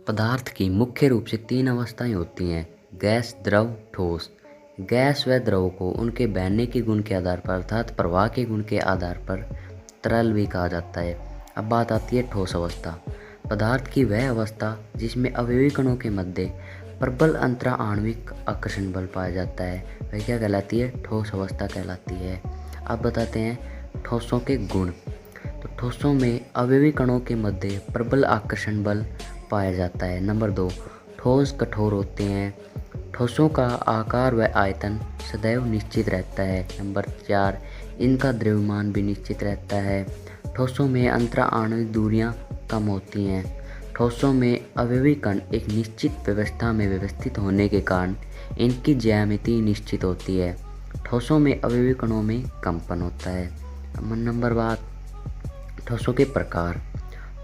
पदार्थ की मुख्य रूप से तीन अवस्थाएं होती हैं: गैस, द्रव, ठोस। गैस व द्रव को उनके बहने के गुण के आधार पर अर्थात प्रवाह के गुण के आधार पर तरल भी कहा जाता है। अब बात आती है ठोस अवस्था। पदार्थ की वह अवस्था जिसमें अवयवी कणों के मध्य प्रबल अंतरा आणविक आकर्षण बल पाया जाता है, वह क्या कहलाती है? ठोस अवस्था कहलाती है। अब बताते हैं ठोसों के गुण। तो ठोसों में अवयवी कणों के मध्य प्रबल आकर्षण बल पाया जाता है। नंबर 2, ठोस कठोर होते हैं। ठोसों का आकार व आयतन सदैव निश्चित रहता है। नंबर 4, इनका द्रव्यमान भी निश्चित रहता है। ठोसों में अंतरा आणविक दूरियां कम होती हैं। ठोसों में अवयवी कण एक निश्चित व्यवस्था में व्यवस्थित होने के कारण इनकी ज्यामिति निश्चित होती है। ठोसों में अवयवी कणों में कंपन होता है। नंबर 12, ठोसों के प्रकार।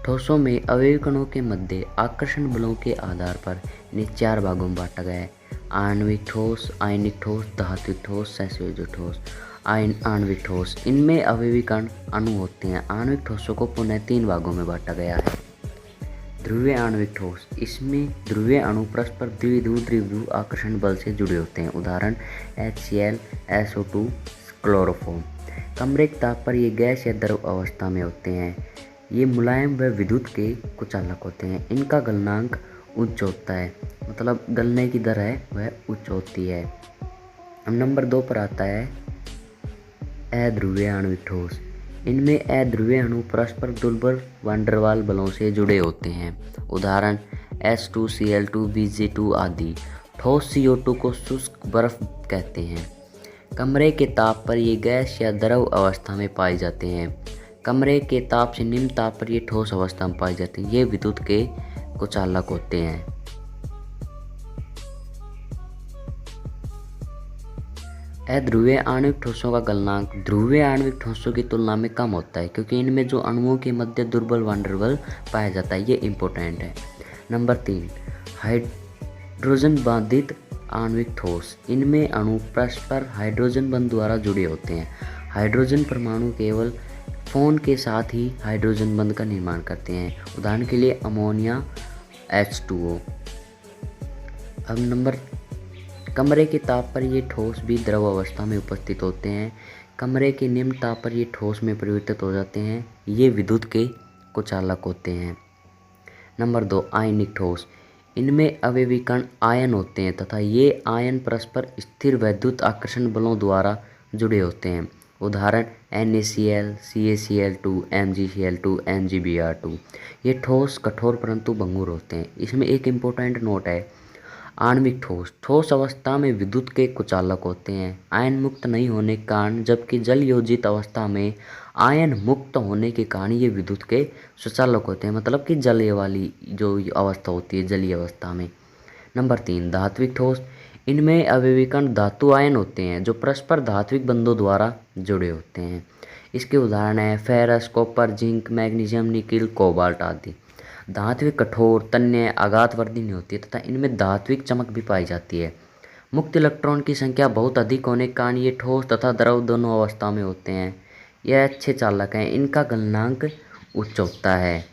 ठोसों में अवयवी कणों के मध्य आकर्षण बलों के आधार पर इन्हें 4 भागों में बांटा गया है: आणविक ठोस, आयनिक ठोस, धात्विक ठोस, सहसंयोजक ठोस। आणविक ठोस, इनमें अवयवी कण अणु होते हैं। आणविक ठोसों को पुनः 3 भागों में बांटा गया है। ध्रुवीय आणविक ठोस, इसमें ध्रुवीय अणु परस्पर द्विध्रुव त्रिध्रुव आकर्षण बल से जुड़े होते हैं। उदाहरण HCl, SO2, क्लोरोफॉर्म। कमरे के ताप पर ये गैस या द्रव अवस्था में होते हैं। ये मुलायम व विद्युत के कुचालक होते हैं। इनका गलनांक उच्च होता है, मतलब गलने की दर है वह उच्च होती है। अब नंबर 2 पर आता है अध्रुवीय आणविक ठोस। इनमें अध्रुवीय अणु परस्पर दुर्बल वैन डर वाल बलों से जुड़े होते हैं। उदाहरण H2Cl2, Bg2 आदि। ठोस CO2 को शुष्क बर्फ कहते हैं। कमरे के ताप पर ये गैस या द्रव अवस्था में पाए जाते हैं। कमरे के ताप से निम्न ताप पर ये ठोस अवस्था में पाए जाते हैं। ये विद्युत के कुचालक होते हैं। अध्रुवीय आणविक ठोसों का गलनांक ध्रुवीय आणविक ठोसों की तुलना में कम होता है, क्योंकि इनमें जो अणुओं के मध्य दुर्बल वैन डर वाल पाया जाता है, ये इम्पोर्टेंट है। नंबर 3, हाइड्रोजन बाधित आणविक ठोस। इनमें अणु परस्पर हाइड्रोजन बंध द्वारा जुड़े होते हैं। हाइड्रोजन परमाणु केवल फोन के साथ ही हाइड्रोजन बंध का निर्माण करते हैं। उदाहरण के लिए अमोनिया, H2O। अब नंबर, कमरे के ताप पर ये ठोस भी द्रव अवस्था में उपस्थित होते हैं। कमरे के निम्न ताप पर ये ठोस में परिवर्तित हो जाते हैं। ये विद्युत के कुचालक होते हैं। नंबर 2, आयनिक ठोस। इनमें अवयवी कण आयन होते हैं तथा ये आयन परस्पर स्थिर वैद्युत आकर्षण बलों द्वारा जुड़े होते हैं। उदाहरण NaCl, CaCl2, MgCl2, MgBr2। ये ठोस कठोर परंतु भंगुर होते हैं। इसमें एक इम्पोर्टेंट नोट है, आणविक ठोस ठोस अवस्था में विद्युत के कुचालक होते हैं आयन मुक्त नहीं होने के कारण, जबकि जल योजित अवस्था में आयन मुक्त होने के कारण ये विद्युत के सुचालक होते हैं, मतलब कि जलीय वाली जो अवस्था होती है जलीय अवस्था में। नंबर 3, धात्विक ठोस। इनमें अवयवी कण धातु आयन होते हैं जो परस्पर धात्विक बंधों द्वारा जुड़े होते हैं। इसके उदाहरण हैं ferrous, copper, zinc, magnesium, nickel, cobalt आदि। धात्विक कठोर, तन्य, आघातवर्धी नहीं होती है तथा इनमें धात्विक चमक भी पाई जाती है। मुक्त इलेक्ट्रॉन की संख्या बहुत अधिक होने के कारण ये ठोस तथा द्रव दोनों अवस्था में होते हैं। यह अच्छे चालक हैं। इनका गलनांक उच्च होता है।